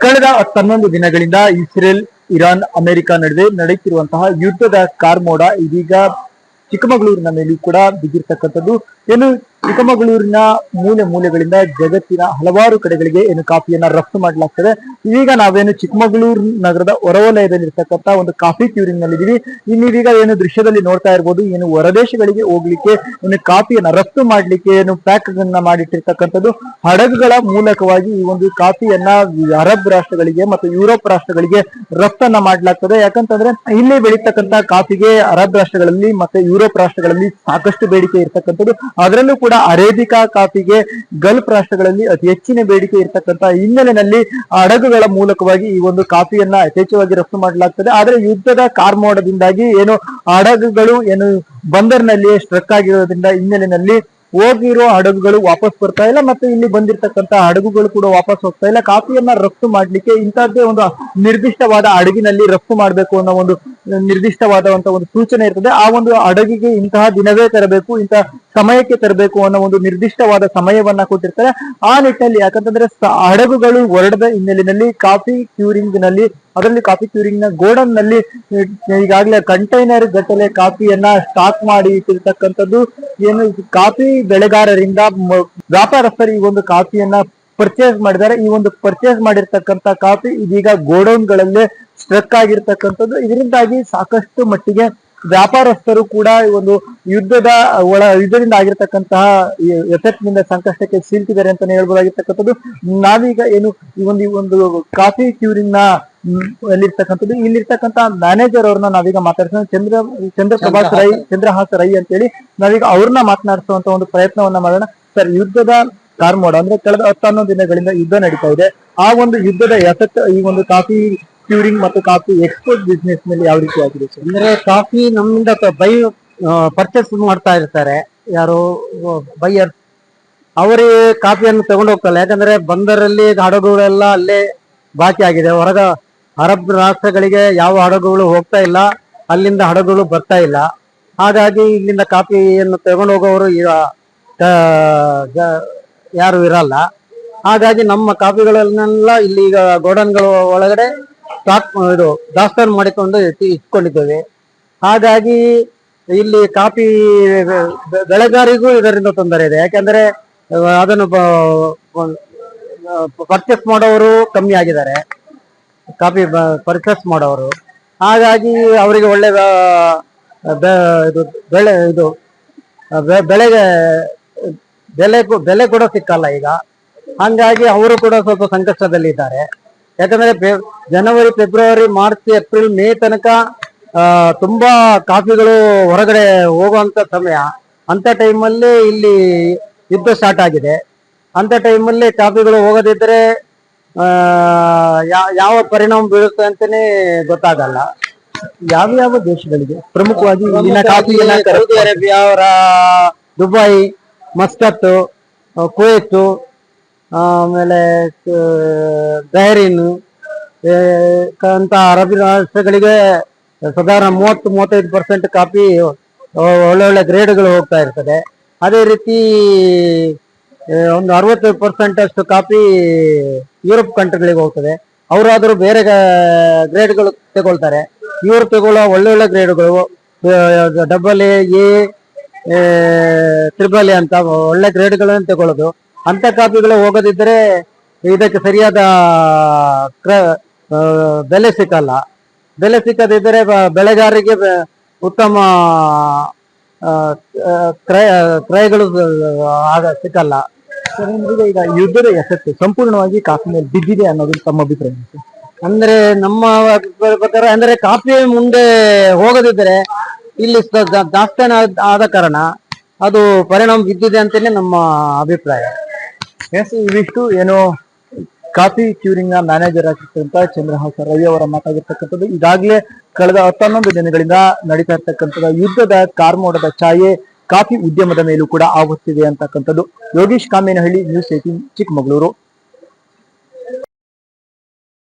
ಕಳೆದ 11 ದಿನಗಳಿಂದ Israel, Iran, America ನಡುವೆ ನಡೆಯುತ್ತಿರುವಂತಹ ಯುದ್ಧದ ಕಾರ್ಮೋಡ ಇದೀಗ ಚಿಕ್ಕಮಗಳೂರಿನ ಮೇಲೂ ಕೂಡ ಬಿದ್ದಿರ್ತಕ್ಕಂಥದ್ದು. ಏನು ಚಿಕ್ಕಮಗಳೂರಿನ ಮೂಲೆ ಮೂಲೆಗಳಿಂದ ಜಗತ್ತಿನ ಹಲವಾರು ಕಡೆಗಳಿಗೆ ಏನು ಕಾಫಿಯನ್ನ ರಫ್ತು ಮಾಡಲಾಗ್ತದೆ. ಈಗ ನಾವೇನು ಚಿಕ್ಕಮಗಳೂರು ನಗರದ ಹೊರವಲಯದಲ್ಲಿರ್ತಕ್ಕಂಥ ಒಂದು ಕಾಫಿ ಕ್ಯೂರಿಂಗ್ ನಲ್ಲಿ ಇದೀವಿ. ಇನ್ನೀಗ ಏನು ದೃಶ್ಯದಲ್ಲಿ ನೋಡ್ತಾ ಇರ್ಬೋದು, ಏನು ಹೊರದೇಶಗಳಿಗೆ ಹೋಗ್ಲಿಕ್ಕೆ ಏನು ಕಾಫಿಯನ್ನ ರಫ್ತು ಮಾಡ್ಲಿಕ್ಕೆ ಏನು ಪ್ಯಾಕ್ ಅನ್ನ ಮಾಡಿಟ್ಟಿರ್ತಕ್ಕಂಥದ್ದು ಹಡಗುಗಳ ಮೂಲಕವಾಗಿ ಈ ಒಂದು ಕಾಫಿಯನ್ನ ಅರಬ್ ರಾಷ್ಟ್ರಗಳಿಗೆ ಮತ್ತು ಯುರೋಪ್ ರಾಷ್ಟ್ರಗಳಿಗೆ ರಫ್ತನ್ನ ಮಾಡ್ಲಾಗ್ತದೆ. ಯಾಕಂತಂದ್ರೆ ಇಲ್ಲಿ ಬೆಳೀತಕ್ಕಂಥ ಕಾಫಿಗೆ ಅರಬ್ ರಾಷ್ಟ್ರಗಳಲ್ಲಿ ಮತ್ತೆ ಯುರೋಪ್ ರಾಷ್ಟ್ರಗಳಲ್ಲಿ ಸಾಕಷ್ಟು ಬೇಡಿಕೆ ಇರ್ತಕ್ಕಂಥದ್ದು. ಅದರಲ್ಲೂ ಕೂಡ ಅರೇಬಿಕಾ ಕಾಫಿಗೆ ಗಲ್ಫ್ ರಾಷ್ಟ್ರಗಳಲ್ಲಿ ಅತಿ ಹೆಚ್ಚಿನ ಬೇಡಿಕೆ ಇರ್ತಕ್ಕಂಥ ಹಿನ್ನೆಲೆಯಲ್ಲಿ ಹಡಗುಗಳ ಮೂಲಕವಾಗಿ ಈ ಒಂದು ಕಾಫಿಯನ್ನ ಯಥೇಚ್ಛವಾಗಿ ರಫ್ತು ಮಾಡಲಾಗ್ತದೆ. ಆದ್ರೆ ಯುದ್ಧದ ಕಾರ್ಮೋಡದಿಂದಾಗಿ ಏನು ಹಡಗುಗಳು ಏನು ಬಂದರ್ನಲ್ಲಿ ಸ್ಟ್ರಕ್ ಆಗಿರೋದ್ರಿಂದ ಹಿನ್ನೆಲೆಯಲ್ಲಿ ಹೋಗಿರೋ ಹಡಗುಗಳು ವಾಪಸ್ ಬರ್ತಾ ಇಲ್ಲ, ಮತ್ತೆ ಇಲ್ಲಿ ಬಂದಿರತಕ್ಕಂತ ಹಡಗುಗಳು ಕೂಡ ವಾಪಸ್ ಹೋಗ್ತಾ ಇಲ್ಲ. ಕಾಫಿಯನ್ನ ರಫ್ತು ಮಾಡ್ಲಿಕ್ಕೆ ಇಂತಹದ್ದೇ ಒಂದು ನಿರ್ದಿಷ್ಟವಾದ ಹಡಗಿನಲ್ಲಿ ರಫ್ತು ಮಾಡಬೇಕು ಅನ್ನೋ ಒಂದು ನಿರ್ದಿಷ್ಟವಾದಂತ ಒಂದು ಸೂಚನೆ ಇರ್ತದೆ. ಆ ಒಂದು ಹಡಗಿಗೆ ಇಂತಹ ದಿನವೇ ತರಬೇಕು, ಇಂತಹ ಸಮಯಕ್ಕೆ ತರಬೇಕು ಅನ್ನೋ ಒಂದು ನಿರ್ದಿಷ್ಟವಾದ ಸಮಯವನ್ನ ಕೊಟ್ಟಿರ್ತಾರೆ. ಆ ನಿಟ್ಟಿನಲ್ಲಿ ಯಾಕಂತಂದ್ರೆ ಹಡಗುಗಳು ಹೊರಡದ ಹಿನ್ನೆಲೆಯಲ್ಲಿ ಕಾಫಿ ಕ್ಯೂರಿಂಗ್ ನಲ್ಲಿ, ಅದರಲ್ಲಿ ಕಾಫಿ ಕ್ಯೂರಿಂಗ್ ನ ಗೋಡನ್ ನಲ್ಲಿ ಈಗಾಗಲೇ ಕಂಟೈನರ್ ಗಟ್ಟಲೆ ಕಾಫಿಯನ್ನ ಸ್ಟಾಕ್ ಮಾಡಿ ಇಟ್ಟಿರ್ತಕ್ಕಂಥದ್ದು. ಏನು ಕಾಫಿ ಬೆಳೆಗಾರರಿಂದ ವ್ಯಾಪಾರಸ್ಥರು ಈ ಒಂದು ಕಾಫಿಯನ್ನ ಪರ್ಚೇಸ್ ಮಾಡಿದ್ದಾರೆ. ಈ ಒಂದು ಪರ್ಚೇಸ್ ಮಾಡಿರ್ತಕ್ಕಂಥ ಕಾಫಿ ಇದೀಗ ಗೋಡೌನ್ ಗಳಲ್ಲೇ ಸ್ಟ್ರಕ್ ಆಗಿರ್ತಕ್ಕಂಥದ್ದು. ಇದರಿಂದಾಗಿ ಸಾಕಷ್ಟು ಮಟ್ಟಿಗೆ ವ್ಯಾಪಾರಸ್ಥರು ಕೂಡ ಈ ಒಂದು ಯುದ್ಧದಿಂದ ಆಗಿರ್ತಕ್ಕಂತಹ ಎಫೆಕ್ಟ್ ನಿಂದ ಸಂಕಷ್ಟಕ್ಕೆ ಸಿಲುಕಿದ್ದಾರೆ ಅಂತಾನೆ ಹೇಳ್ಬೋದಾಗಿರ್ತಕ್ಕಂಥದ್ದು. ನಾವೀಗ ಏನು ಈ ಒಂದು ಕಾಫಿ ಕ್ಯೂರಿಂಗ್ ನ ಎಲ್ಲಿರ್ತಕ್ಕಂಥದ್ದು ಇಲ್ಲಿರ್ತಕ್ಕಂಥ ಮ್ಯಾನೇಜರ್ ಅವ್ರನ್ನ ನಾವೀಗ ಮಾತಾಡ್ಸೋಣ. ಚಂದ್ರಹಾಸ ರೈ ಅಂತೇಳಿ ನಾವೀಗ ಅವ್ರನ್ನ ಮಾತನಾಡಿಸುವಂತ ಒಂದು ಪ್ರಯತ್ನವನ್ನ ಮಾಡೋಣ. ಸರ್, ಯುದ್ಧದ ಕಾರ್ಮೋಡ ಅಂದ್ರೆ ಕಳೆದ 11 ದಿನಗಳಿಂದ ಯುದ್ಧ ನಡೀತಾ ಇದೆ. ಆ ಒಂದು ಯುದ್ಧದ ಎಫೆಕ್ಟ್ ಈ ಒಂದು ಕಾಫಿ ಕ್ಯೂರಿಂಗ್ ಮತ್ತು ಕಾಫಿ ಎಕ್ಸ್ಪೋರ್ಟ್ ಬಿಸ್ನೆಸ್ ಮೇಲೆ ಯಾವ ರೀತಿ ಆಗಿದೆ ಸರ್? ಅಂದ್ರೆ ಕಾಫಿ ನಮ್ಮಿಂದ ಪರ್ಚೇಸ್ ಮಾಡ್ತಾ ಇರ್ತಾರೆ ಯಾರು ಬೈಯರ್, ಅವರಿಗೆ ಕಾಫಿಯನ್ನು ತಗೊಂಡು ಹೋಗ್ತಾರೆ. ಯಾಕಂದ್ರೆ ಬಂದರಲ್ಲಿ ಹಡಗುಗಳೆಲ್ಲ ಅಲ್ಲೇ ಬಾಕಿ ಆಗಿದೆ. ಅರಬ್ ರಾಷ್ಟ್ರಗಳಿಗೆ ಯಾವ ಹಡಗುಗಳು ಹೋಗ್ತಾ ಇಲ್ಲ, ಅಲ್ಲಿಂದ ಹಡಗುಗಳು ಬರ್ತಾ ಇಲ್ಲ. ಹಾಗಾಗಿ ಇಲ್ಲಿಂದ ಕಾಫಿಯನ್ನು ತಗೊಂಡು ಹೋಗೋರು ಯಾರು ಇರಲ್ಲ. ಹಾಗಾಗಿ ನಮ್ಮ ಕಾಫಿಗಳನ್ನೆಲ್ಲ ಇಲ್ಲಿ ಈಗ ಗೋಡನ್ಗಳ ಒಳಗಡೆ ದಾಸ್ತಾನು ಮಾಡಿಕೊಂಡು ಇಟ್ಕೊಂಡಿದ್ದೇವೆ. ಹಾಗಾಗಿ ಇಲ್ಲಿ ಕಾಫಿ ಬೆಳೆಗಾರಿಗೂ ಇದರಿಂದ ತೊಂದರೆ ಇದೆ. ಯಾಕಂದ್ರೆ ಅದನ್ನು ಪರ್ಚೇಸ್ ಮಾಡೋರು ಕಮ್ಮಿ ಆಗಿದ್ದಾರೆ, ಕಾಫಿ ಪರ್ಚೇಸ್ ಮಾಡೋರು. ಹಾಗಾಗಿ ಅವರಿಗೆ ಒಳ್ಳೆ ಬೆಲೆ ಕೂಡ ಸಿಕ್ಕಲ್ಲ ಈಗ. ಹಂಗಾಗಿ ಅವರು ಕೂಡ ಸ್ವಲ್ಪ ಸಂಕಷ್ಟದಲ್ಲಿದ್ದಾರೆ. ಯಾಕಂದ್ರೆ ಜನವರಿ, ಫೆಬ್ರವರಿ, ಮಾರ್ಚ್, ಏಪ್ರಿಲ್, ಮೇ ತನಕ ತುಂಬಾ ಕಾಫಿಗಳು ಹೊರಗಡೆ ಹೋಗುವಂತ ಸಮಯ. ಅಂತ ಟೈಮಲ್ಲಿ ಇಲ್ಲಿ ಯುದ್ಧ ಸ್ಟಾರ್ಟ್ ಆಗಿದೆ. ಅಂತ ಟೈಮಲ್ಲಿ ಕಾಫಿಗಳು ಹೋಗದಿದ್ರೆ ಯಾವ ಪರಿಣಾಮ ಬೀಳುತ್ತೆ ಅಂತಾನೆ ಗೊತ್ತಾಗಲ್ಲ. ಯಾವ ದೇಶಗಳಿಗೆ ಪ್ರಮುಖವಾಗಿ Saudi Arabia, Dubai, Muscat, Kuwait, ಆಮೇಲೆ ಬಹ್ರೈನ್ ಅಂತ ಅರಬ್ ರಾಷ್ಟ್ರಗಳಿಗೆ ಸಾಧಾರಣ 30-35% ಕಾಫಿ ಒಳ್ಳೊಳ್ಳೆ ಗ್ರೇಡ್ಗಳು ಹೋಗ್ತಾ ಇರ್ತದೆ. ಅದೇ ರೀತಿ ಒಂದು 60% ಅಷ್ಟು ಕಾಫಿ ಯುರೋಪ್ ಕಂಟ್ರಿಗಳಿಗೆ ಹೋಗ್ತದೆ. ಅವರಾದ್ರೂ ಬೇರೆ ಗ್ರೇಡ್ಗಳು ತಗೊಳ್ತಾರೆ. ಇವರು ತಗೊಳ್ಳೋ ಒಳ್ಳೊಳ್ಳೆ ಗ್ರೇಡ್ಗಳು AA, AAA ಅಂತ ಒಳ್ಳೆ ಗ್ರೇಡ್ಗಳನ್ನು ತಗೊಳ್ಳೋದು. ಅಂತ ಕಾಫಿಗಳು ಹೋಗೋದಿದ್ರೆ ಇದಕ್ಕೆ ಸರಿಯಾದ ಬೆಲೆ ಸಿಕ್ಕಲ್ಲ. ಬೆಲೆ ಸಿಕ್ಕದಿದ್ದರೆ ಬೆಳೆಗಾರರಿಗೆ ಉತ್ತಮ ಕ್ರಯಗಳು ಸಿಕ್ಕಲ್ಲ. ಈಗ ಯುದ್ಧದ ಎಫೆಕ್ಟ್ ಸಂಪೂರ್ಣವಾಗಿ ಕಾಫಿ ಮೇಲೆ ಬಿದ್ದಿದೆ ಅನ್ನೋದು ತಮ್ಮ ಅಭಿಪ್ರಾಯ? ಅಂದ್ರೆ ನಮ್ಮ ಪ್ರಕಾರ ಅಂದ್ರೆ ಕಾಫಿ ಮುಂದೆ ಹೋಗದಿದ್ರೆ ಇಲ್ಲಿ ದಾಸ್ತಾನು ಆದ ಕಾರಣ ಅದು ಪರಿಣಾಮ ಬಿದ್ದಿದೆ ಅಂತಾನೆ ನಮ್ಮ ಅಭಿಪ್ರಾಯ. ಇವಿಷ್ಟು ಏನು ಕಾಫಿ ಕ್ಯೂರಿಂಗ್ ನ ಮ್ಯಾನೇಜರ್ ಆಗಿರ್ತಕ್ಕಂಥ ಚಂದ್ರಹಾಸ ರೈ ಅವರ ಮಾತಾಗಿರ್ತಕ್ಕಂಥದ್ದು. ಈಗಾಗಲೇ ಕಳೆದ 11 ದಿನಗಳಿಂದ ನಡೀತಾ ಇರ್ತಕ್ಕಂಥದ್ದು ಯುದ್ಧದ ಕಾರ್ಮೋಡದ ಛಾಯೆ ಕಾಫಿ ಉದ್ಯಮದ ಮೇಲೂ ಕೂಡ ಆಗುತ್ತಿದೆ ಅಂತಕ್ಕಂಥದ್ದು. ಯೋಗೀಶ್ ಕಾಮೇನಹಳ್ಳಿ, ನ್ಯೂಸ್ 18 ಚಿಕ್ಕಮಗಳೂರು.